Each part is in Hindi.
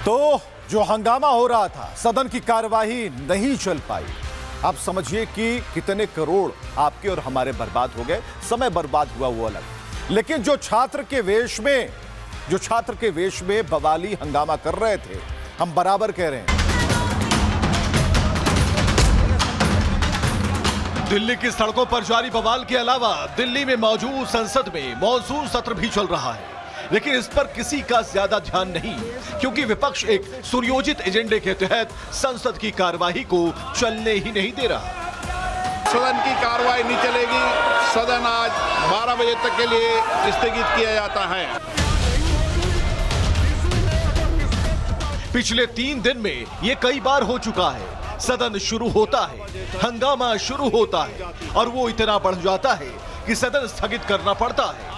तो जो हंगामा हो रहा था, सदन की कार्यवाही नहीं चल पाई। आप समझिए कि कितने करोड़ आपके और हमारे बर्बाद हो गए, समय बर्बाद हुआ वो अलग। लेकिन जो छात्र के वेश में बवाली हंगामा कर रहे थे, हम बराबर कह रहे हैं, दिल्ली की सड़कों पर जारी बवाल के अलावा दिल्ली में मौजूद संसद में मॉनसून सत्र भी चल रहा है। लेकिन इस पर किसी का ज्यादा ध्यान नहीं, क्योंकि विपक्ष एक सुनियोजित एजेंडे के तहत संसद की कार्यवाही को चलने ही नहीं दे रहा। सदन की कार्रवाई नहीं चलेगी। सदन आज 12 बजे तक के लिए स्थगित किया जाता है। पिछले 3 दिन में ये कई बार हो चुका है। सदन शुरू होता है, हंगामा शुरू होता है और वो इतना बढ़ जाता है कि सदन स्थगित करना पड़ता है।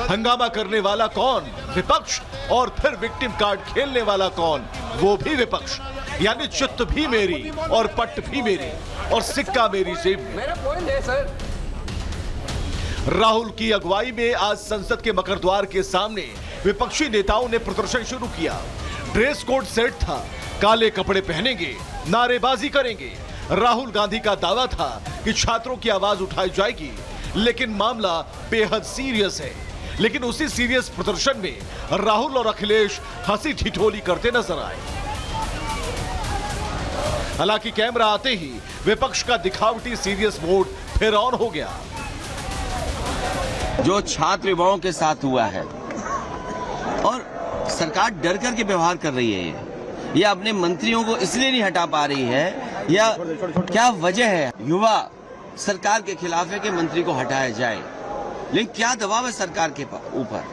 हंगामा करने वाला कौन? विपक्ष। और फिर विक्टिम कार्ड खेलने वाला कौन? वो भी विपक्ष। यानी चित्त भी मेरी और पट्ट भी मेरी और सिक्का मेरी जेब में। मेरा पॉइंट है सर। राहुल की अगुवाई में आज संसद के मकरद्वार के सामने विपक्षी नेताओं ने प्रदर्शन शुरू किया। ड्रेस कोड सेट था, काले कपड़े पहनेंगे, नारेबाजी करेंगे। राहुल गांधी का दावा था कि छात्रों की आवाज उठाई जाएगी, लेकिन मामला बेहद सीरियस है। लेकिन उसी सीरियस प्रदर्शन में राहुल और अखिलेश हंसी ठिठोली करते नजर आए। हालांकि कैमरा आते ही विपक्ष का दिखावटी सीरियस मोड फिर ऑन हो गया। जो छात्र युवाओं के साथ हुआ है और सरकार डर करके व्यवहार कर रही है, या अपने मंत्रियों को इसलिए नहीं हटा पा रही है, या क्या वजह है? युवा सरकार के खिलाफ है कि मंत्री को हटाया जाए, लेकिन क्या दबाव है सरकार के ऊपर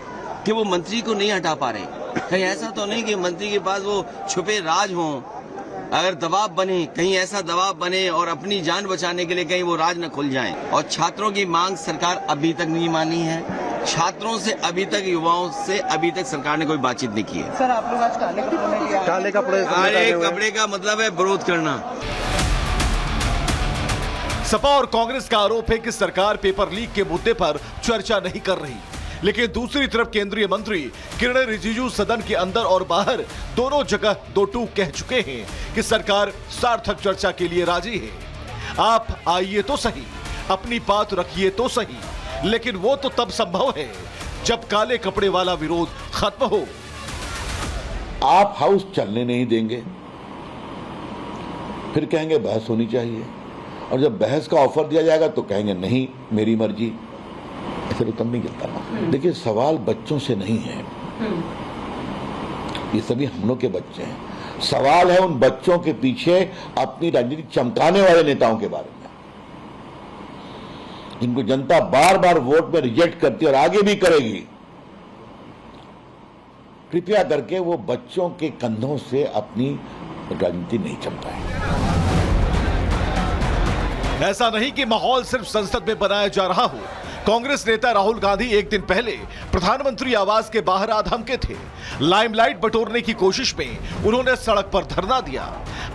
कि वो मंत्री को नहीं हटा पा रहे? कहीं ऐसा तो नहीं कि मंत्री के पास वो छुपे राज हों? अगर दबाव बने, कहीं ऐसा दबाव बने और अपनी जान बचाने के लिए कहीं वो राज न खुल जाए। और छात्रों की मांग सरकार अभी तक नहीं मानी है। छात्रों से अभी तक, युवाओं से अभी तक सरकार ने कोई बातचीत नहीं की है। सर, आप लोग आज काले कपड़े का मतलब है विरोध करना। सपा और कांग्रेस का आरोप है कि सरकार पेपर लीक के मुद्दे पर चर्चा नहीं कर रही। लेकिन दूसरी तरफ केंद्रीय मंत्री किरण रिजिजू सदन के अंदर और बाहर दोनों जगह दो टूक कह चुके हैं कि सरकार सार्थक चर्चा के लिए राजी है। आप आइए तो सही, अपनी बात रखिए तो सही, लेकिन वो तो तब संभव है जब काले कपड़े वाला विरोध खत्म हो। आप हाउस चलने नहीं देंगे, फिर कहेंगे बहस होनी चाहिए, और जब बहस का ऑफर दिया जाएगा तो कहेंगे नहीं, मेरी मर्जी। ऐसे तो तब नहीं गिरता ना। देखिए, सवाल बच्चों से नहीं है, ये सभी हम लोग के बच्चे हैं। सवाल है उन बच्चों के पीछे अपनी राजनीति चमकाने वाले नेताओं के बारे में, जिनको जनता बार बार वोट में रिजेक्ट करती है और आगे भी करेगी। कृपया करके वो बच्चों के कंधों से अपनी राजनीति नहीं चमकाएं। ऐसा नहीं कि माहौल सिर्फ संसद में बनाया जा रहा हो। कांग्रेस नेता राहुल गांधी एक दिन पहले प्रधानमंत्री आवास के बाहर आधमके थे। लाइमलाइट बटोरने की कोशिश में उन्होंने सड़क पर धरना दिया।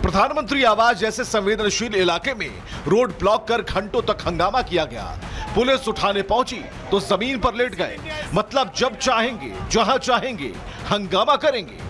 प्रधानमंत्री आवास जैसे संवेदनशील इलाके में रोड ब्लॉक कर घंटों तक हंगामा किया गया। पुलिस उठाने पहुंची तो जमीन पर लेट गए। मतलब जब चाहेंगे, जहां चाहेंगे हंगामा करेंगे।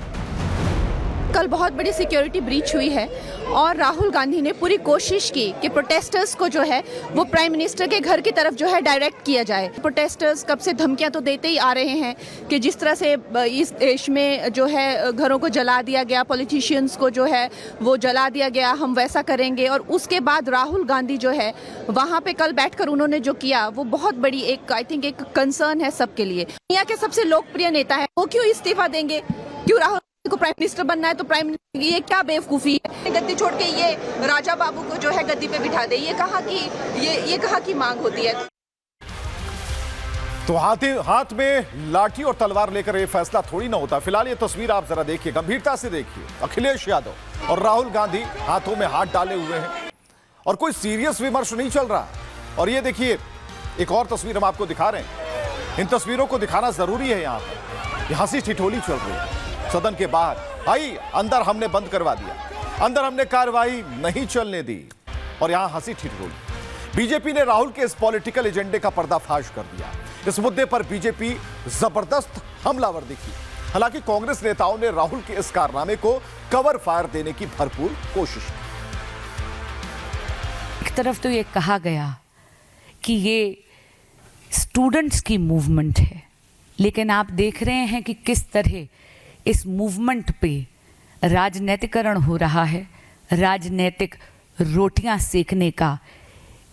कल बहुत बड़ी सिक्योरिटी ब्रीच हुई है और राहुल गांधी ने पूरी कोशिश की कि प्रोटेस्टर्स को जो है वो प्राइम मिनिस्टर के घर की तरफ जो है डायरेक्ट किया जाए। प्रोटेस्टर्स कब से धमकियां तो देते ही आ रहे हैं कि जिस तरह से इस देश में जो है घरों को जला दिया गया, पॉलिटिशियंस को जो है वो जला दिया गया, हम वैसा करेंगे। और उसके बाद राहुल गांधी जो है वहाँ पे कल बैठकर उन्होंने जो किया वो बहुत बड़ी एक, आई थिंक, एक कंसर्न है सबके लिए। दुनिया के सबसे लोकप्रिय नेता है, वो क्यों इस्तीफा देंगे? क्यों राहुल को प्राइम मिनिस्टर बनना है तो प्राइम मिनिस्टर, ये क्या बेवकूफी है? गद्दी छोड़ के ये राजा बाबू को जो है गद्दी पे बिठा दे, ये कहा की मांग होती है। तो हाथ में लाठी और तलवार लेकर ये फैसला थोड़ी ना होता। फिलहाल ये तस्वीर आप जरा देखिए, गंभीरता से देखिए। अखिलेश यादव और राहुल गांधी हाथों में हाथ डाले हुए हैं और कोई सीरियस विमर्श नहीं चल रहा। और ये देखिए, एक और तस्वीर हम आपको दिखा रहे हैं। इन तस्वीरों को दिखाना जरूरी है। यहाँ पर हंसी ठिठोली चल रही है सदन के बाहर। आई अंदर हमने बंद करवा दिया, अंदर हमने कार्रवाई नहीं चलने दी, और यहां हंसी ठिठोली। बीजेपी ने राहुल के इस पॉलिटिकल एजेंडे का पर्दाफाश कर दिया। इस मुद्दे पर बीजेपी जबरदस्त हमलावर दिखी। हालांकि कांग्रेस नेताओं ने राहुल के इस कारनामे को कवर फायर देने की भरपूर कोशिश की। एक तरफ तो ये कहा गया कि ये स्टूडेंट्स की मूवमेंट है, लेकिन आप देख रहे हैं कि किस तरह इस मूवमेंट पे राजनीतिकरण हो रहा है। राजनीतिक रोटियां सेकने का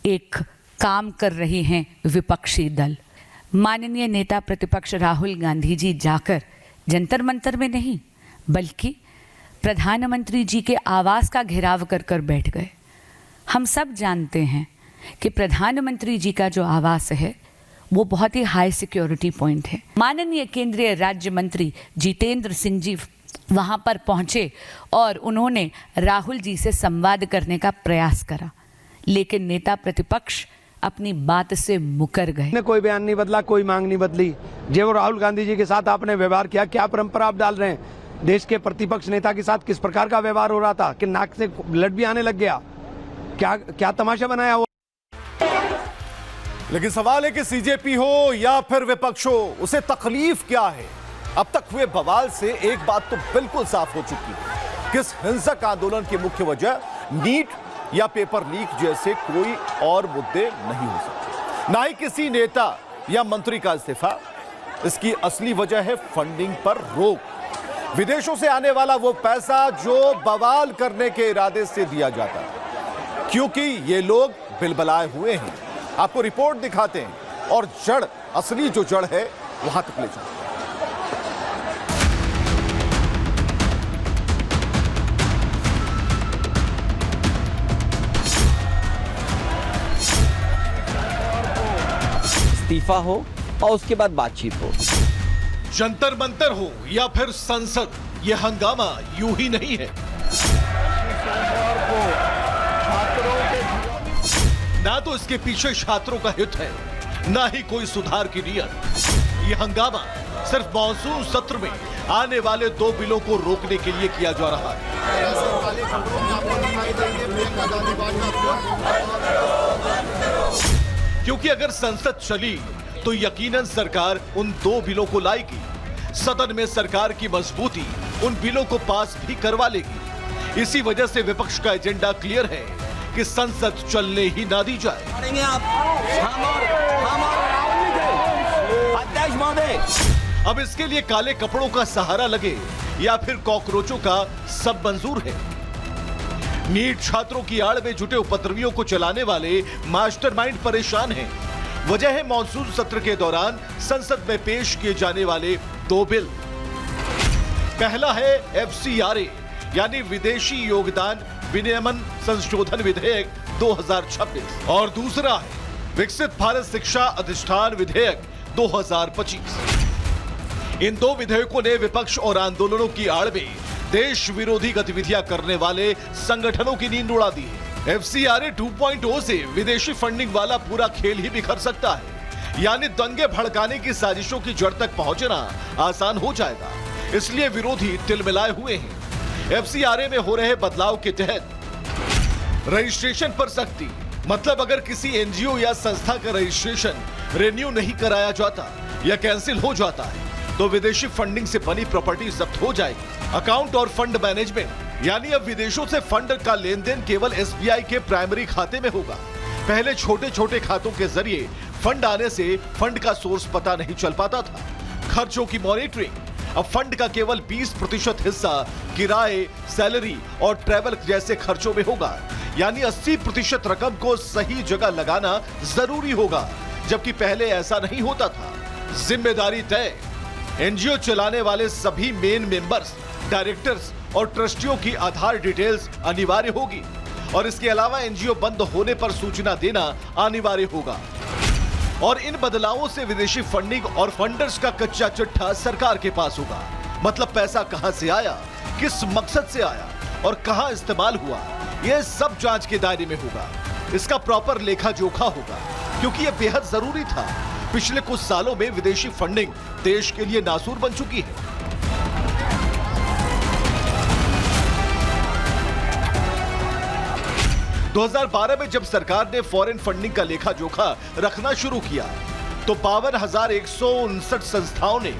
एक काम कर रही हैं विपक्षी दल। माननीय नेता प्रतिपक्ष राहुल गांधी जी जाकर जंतर मंतर में नहीं बल्कि प्रधानमंत्री जी के आवास का घेराव कर कर बैठ गए। हम सब जानते हैं कि प्रधानमंत्री जी का जो आवास है वो बहुत ही हाई सिक्योरिटी पॉइंट है। माननीय केंद्रीय राज्य मंत्री जितेंद्र सिंह जी वहां पर पहुंचे और उन्होंने राहुल जी से संवाद करने का प्रयास करा, लेकिन नेता प्रतिपक्ष अपनी बात से मुकर गए। कोई बयान नहीं बदला, कोई मांग नहीं बदली। जो राहुल गांधी जी के साथ आपने व्यवहार किया, क्या परंपरा आप डाल रहे हैं? देश के प्रतिपक्ष नेता के साथ किस प्रकार का व्यवहार हो रहा था कि नाक से ब्लड भी आने लग गया? क्या तमाशा बनाया हुआ? लेकिन सवाल है कि सीजेपी हो या फिर विपक्ष हो, उसे तकलीफ क्या है? अब तक हुए बवाल से एक बात तो बिल्कुल साफ हो चुकी है कि इस हिंसक आंदोलन की मुख्य वजह नीट या पेपर लीक जैसे कोई और मुद्दे नहीं हो सकते, ना ही किसी नेता या मंत्री का इस्तीफा। इसकी असली वजह है फंडिंग पर रोक। विदेशों से आने वाला वो पैसा जो बवाल करने के इरादे से दिया जाता है, क्योंकि ये लोग बिलबलाए हुए हैं। आपको रिपोर्ट दिखाते हैं और जड़, असली जो जड़ है वहां तक ले जाते हैं। इस्तीफा हो और उसके बाद बातचीत हो। जंतर मंतर हो या फिर संसद, ये हंगामा यूं ही नहीं है। ना तो इसके पीछे छात्रों का हित है, ना ही कोई सुधार की नीयत। ये हंगामा सिर्फ मॉनसून सत्र में आने वाले 2 बिलों को रोकने के लिए किया जा रहा है। क्योंकि अगर संसद चली तो यकीनन सरकार उन 2 बिलों को लाएगी। सदन में सरकार की मजबूती उन बिलों को पास भी करवा लेगी। इसी वजह से विपक्ष का एजेंडा क्लियर है कि संसद चलने ही ना दी जाए। अब इसके लिए काले कपड़ों का सहारा लगे या फिर कॉकरोचों का सब मंजूर है। नीट छात्रों की आड़ में जुटे उपद्रवियों को चलाने वाले मास्टरमाइंड परेशान हैं। वजह है मॉनसून सत्र के दौरान संसद में पेश किए जाने वाले 2 बिल। पहला है FCRA यानी विदेशी योगदान विनियमन संशोधन विधेयक 2026 और दूसरा है विकसित भारत शिक्षा अधिष्ठान विधेयक 2025। इन 2 विधेयकों ने विपक्ष और आंदोलनों की आड़ में देश विरोधी गतिविधियां करने वाले संगठनों की नींद उड़ा दी है। FCRA 2.0 से विदेशी फंडिंग वाला पूरा खेल ही बिखर सकता है, यानी दंगे भड़काने की साजिशों की जड़ तक पहुंचना आसान हो जाएगा। इसलिए विरोधी तिलमिलाए हुए हैं। FCRA में हो रहे बदलाव के तहत रजिस्ट्रेशन पर सख्ती, मतलब अगर किसी NGO या संस्था का रजिस्ट्रेशन रिन्यू नहीं कराया जाता या कैंसिल हो जाता है तो विदेशी फंडिंग से बनी प्रॉपर्टी जब्त हो जाएगी। अकाउंट और फंड मैनेजमेंट, यानी अब विदेशों से फंड का लेन देन केवल SBI के प्राइमरी खाते में होगा। पहले छोटे छोटे खातों के जरिए फंड आने से फंड का सोर्स पता नहीं चल पाता था। खर्चों की मॉनिटरिंग, अब फंड का केवल 20% हिस्सा किराए, सैलरी और ट्रैवल जैसे खर्चों में होगा, यानी 80% रकम को सही जगह लगाना जरूरी होगा, जबकि पहले ऐसा नहीं होता था। जिम्मेदारी तय, NGO चलाने वाले सभी मेन मेंबर्स, डायरेक्टर्स और ट्रस्टियों की आधार डिटेल्स अनिवार्य होगी और इसके अलावा NGO बंद होने पर सूचना देना अनिवार्य होगा। और इन बदलावों से विदेशी फंडिंग और फंडर्स का कच्चा चिट्ठा सरकार के पास होगा। मतलब पैसा कहां से आया, किस मकसद से आया और कहां इस्तेमाल हुआ, यह सब जांच के दायरे में होगा। इसका प्रॉपर लेखा जोखा होगा, क्योंकि यह बेहद जरूरी था। पिछले कुछ सालों में विदेशी फंडिंग देश के लिए नासूर बन चुकी है। – 2012 में जब सरकार ने फॉरेन फंडिंग का लेखा जोखा रखना शुरू किया तो 52,159 संस्थाओं ने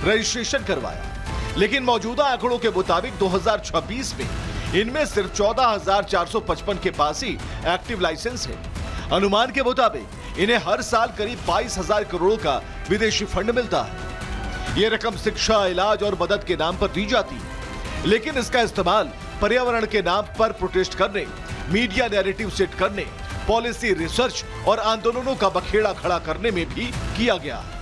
रजिस्ट्रेशन करवाया, लेकिन मौजूदा आंकड़ों के मुताबिक 2026 में इनमें सिर्फ 14,455 के पास ही एक्टिव लाइसेंस है। अनुमान के मुताबिक इन्हें हर साल करीब 22,000 करोड़ का विदेशी फंड मिलता है। ये रकम शिक्षा, इलाज और मदद के नाम पर दी जाती है, लेकिन इसका इस्तेमाल पर्यावरण के नाम पर प्रोटेस्ट करने, मीडिया नैरेटिव सेट करने, पॉलिसी रिसर्च और आंदोलनों का बखेड़ा खड़ा करने में भी किया गया है।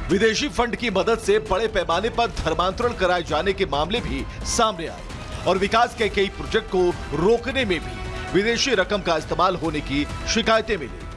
विदेशी फंड की मदद से बड़े पैमाने पर धर्मांतरण कराए जाने के मामले भी सामने आए और विकास के कई प्रोजेक्ट को रोकने में भी विदेशी रकम का इस्तेमाल होने की शिकायतें मिली।